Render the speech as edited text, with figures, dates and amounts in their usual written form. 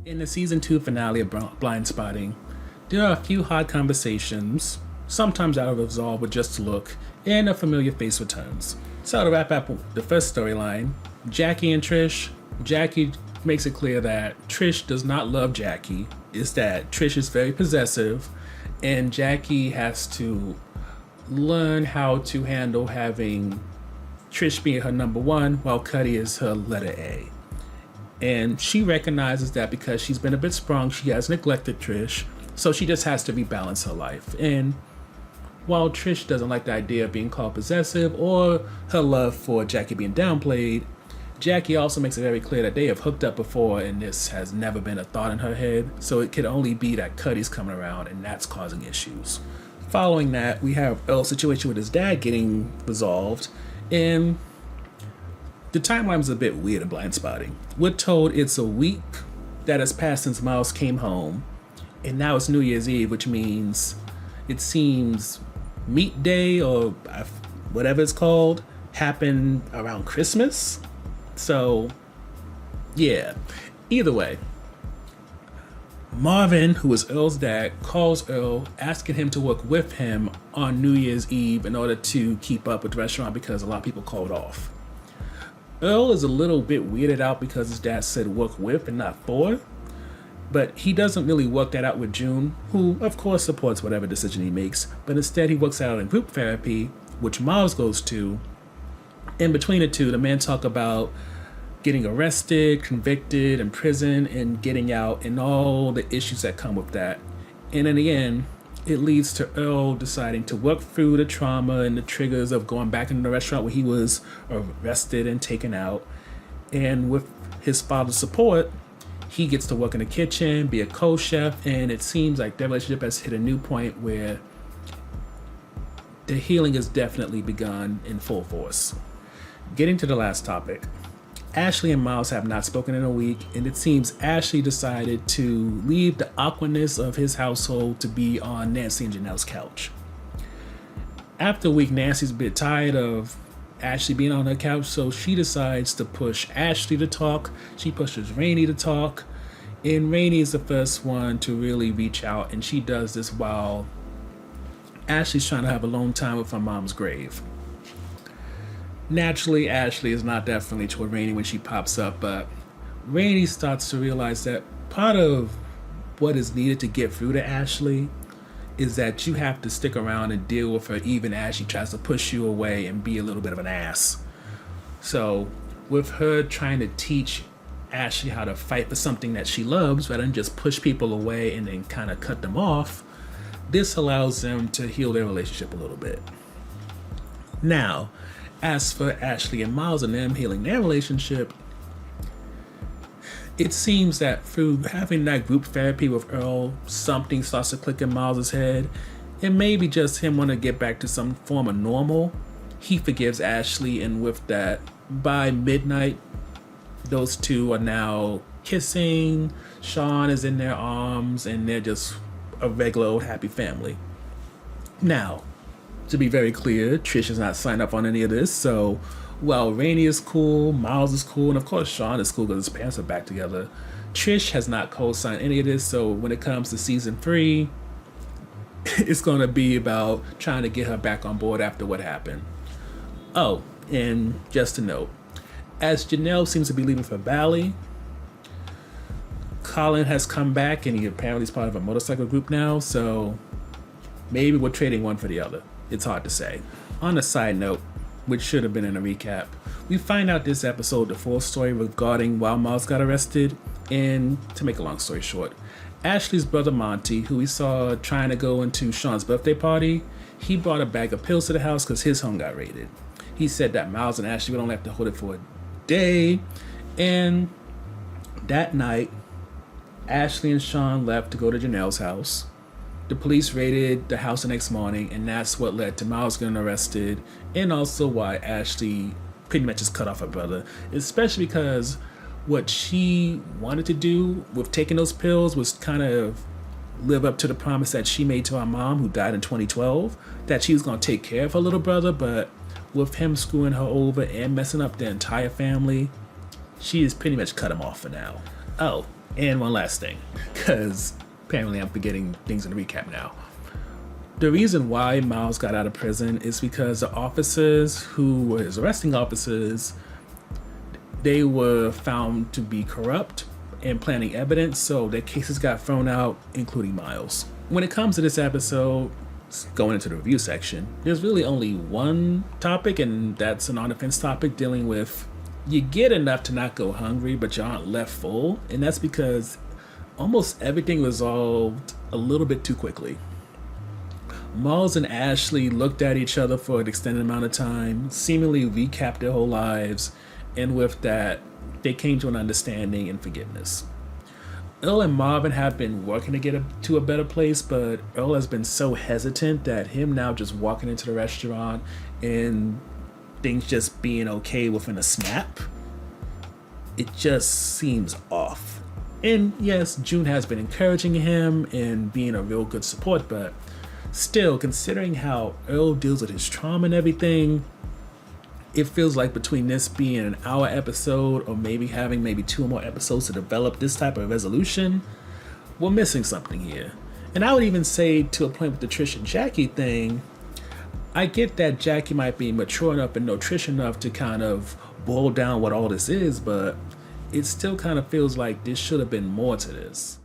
In the season 2 finale of Blindspotting, there are a few hard conversations, sometimes out of resolve with just a look, and a familiar face returns. So to wrap up the first storyline, Jackie and Trish. Jackie makes it clear that Trish does not love Jackie. It's that Trish is very possessive, and Jackie has to learn how to handle having Trish being her number one while Cuddy is her letter A. And she recognizes that because she's been a bit sprung, she has neglected Trish, so she just has to rebalance her life. And while Trish doesn't like the idea of being called possessive or her love for Jackie being downplayed, Jackie also makes it very clear that they have hooked up before and this has never been a thought in her head, so it could only be that Cuddy's coming around and that's causing issues. Following that, we have Earl's situation with his dad getting resolved, and the timeline was a bit weird in Blindspotting. We're told it's a week that has passed since Miles came home, and now it's New Year's Eve, which means it seems Meat Day, or whatever it's called, happened around Christmas. So, yeah. Either way, Marvin, who is Earl's dad, calls Earl, asking him to work with him on New Year's Eve in order to keep up with the restaurant because a lot of people called off. Earl is a little bit weirded out because his dad said work with and not for, but he doesn't really work that out with June, who of course supports whatever decision he makes, but instead he works out in group therapy, which Miles goes to. In between the two, the men talk about getting arrested, convicted, imprisoned, and getting out, and all the issues that come with that. And in the end, it leads to Earl deciding to work through the trauma and the triggers of going back into the restaurant where he was arrested and taken out. And with his father's support, he gets to work in the kitchen, be a co-chef, and it seems like their relationship has hit a new point where the healing has definitely begun in full force. Getting to the last topic, Ashley and Miles have not spoken in a week, and it seems Ashley decided to leave the awkwardness of his household to be on Nancy and Janelle's couch. After a week, Nancy's a bit tired of Ashley being on her couch, so she decides to push Ashley to talk. She pushes Rainey to talk, and Rainey is the first one to really reach out, and she does this while Ashley's trying to have alone time with her mom's grave. Naturally, Ashley is not that friendly toward Rainey when she pops up, but Rainey starts to realize that part of what is needed to get through to Ashley is that you have to stick around and deal with her even as she tries to push you away and be a little bit of an ass. So, with her trying to teach Ashley how to fight for something that she loves rather than just push people away and then kind of cut them off, this allows them to heal their relationship a little bit. Now, as for Ashley and Miles and them healing their relationship, it seems that through having that group therapy with Earl, something starts to click in Miles' head. And maybe just him want to get back to some form of normal. He forgives Ashley, and with that, by midnight, those two are now kissing. Sean is in their arms, and they're just a regular old happy family. Now, to be very clear, Trish is not signed up on any of this, so while Rainey is cool, Miles is cool, and of course Sean is cool because his parents are back together, Trish has not co-signed any of this, so when it comes to season 3, it's going to be about trying to get her back on board after what happened. Oh, and just a note, as Janelle seems to be leaving for Bali, Colin has come back and he apparently is part of a motorcycle group now, so maybe we're trading one for the other. It's hard to say. On a side note, which should have been in a recap, we find out this episode the full story regarding why Miles got arrested, and to make a long story short, Ashley's brother Monty, who we saw trying to go into Sean's birthday party, he brought a bag of pills to the house because his home got raided. He said that Miles and Ashley would only have to hold it for a day, and that night, Ashley and Sean left to go to Janelle's house. The police raided the house the next morning, and that's what led to Miles getting arrested, and also why Ashley pretty much just cut off her brother, especially because what she wanted to do with taking those pills was kind of live up to the promise that she made to her mom, who died in 2012, that she was going to take care of her little brother, but with him screwing her over and messing up the entire family, she has pretty much cut him off for now. Oh, And one last thing, because apparently I'm forgetting things in the recap now. The reason why Miles got out of prison is because the officers who were his arresting officers, they were found to be corrupt and planting evidence, so their cases got thrown out, including Miles. When it comes to this episode, going into the review section, there's really only one topic, and that's an on-the-fence topic dealing with you get enough to not go hungry, but you aren't left full, and that's because almost everything resolved a little bit too quickly. Miles and Ashley looked at each other for an extended amount of time, seemingly recapped their whole lives, and with that, they came to an understanding and forgiveness. Earl and Marvin have been working to get to a better place, but Earl has been so hesitant that him now just walking into the restaurant and things just being okay within a snap, it just seems off. And yes, June has been encouraging him and being a real good support, but still, considering how Earl deals with his trauma and everything, it feels like between this being an hour episode or maybe having 2 more episodes to develop this type of resolution, we're missing something here. And I would even say, to a point with the Trish and Jackie thing, I get that Jackie might be mature enough and know Trish enough to kind of boil down what all this is, but it still kind of feels like there should have been more to this.